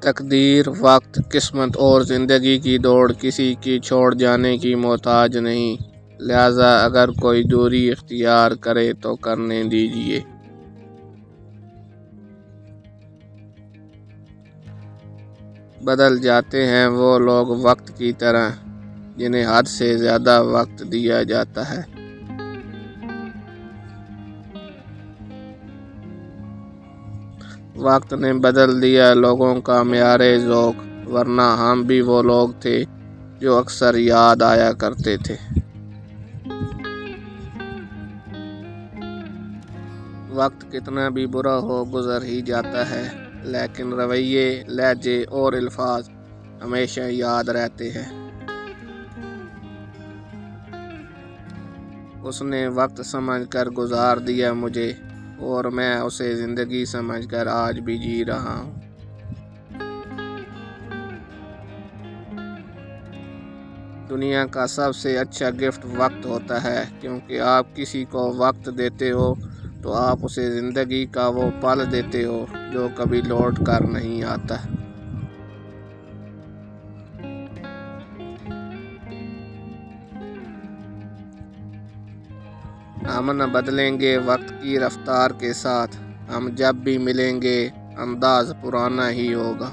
تقدیر، وقت، قسمت اور زندگی کی دوڑ کسی کی چھوڑ جانے کی محتاج نہیں، لہذا اگر کوئی دوری اختیار کرے تو کرنے دیجیے۔ بدل جاتے ہیں وہ لوگ وقت کی طرح جنہیں حد سے زیادہ وقت دیا جاتا ہے۔ وقت نے بدل دیا لوگوں کا معیار ذوق، ورنہ ہم بھی وہ لوگ تھے جو اکثر یاد آیا کرتے تھے۔ وقت کتنا بھی برا ہو گزر ہی جاتا ہے، لیکن رویے، لہجے اور الفاظ ہمیشہ یاد رہتے ہیں۔ اس نے وقت سمجھ کر گزار دیا مجھے، اور میں اسے زندگی سمجھ کر آج بھی جی رہا ہوں۔ دنیا کا سب سے اچھا گفٹ وقت ہوتا ہے، کیونکہ آپ کسی کو وقت دیتے ہو تو آپ اسے زندگی کا وہ پل دیتے ہو جو کبھی لوٹ کر نہیں آتا۔ ہم نہ بدلیں گے وقت کی رفتار کے ساتھ، ہم جب بھی ملیں گے انداز پرانا ہی ہوگا۔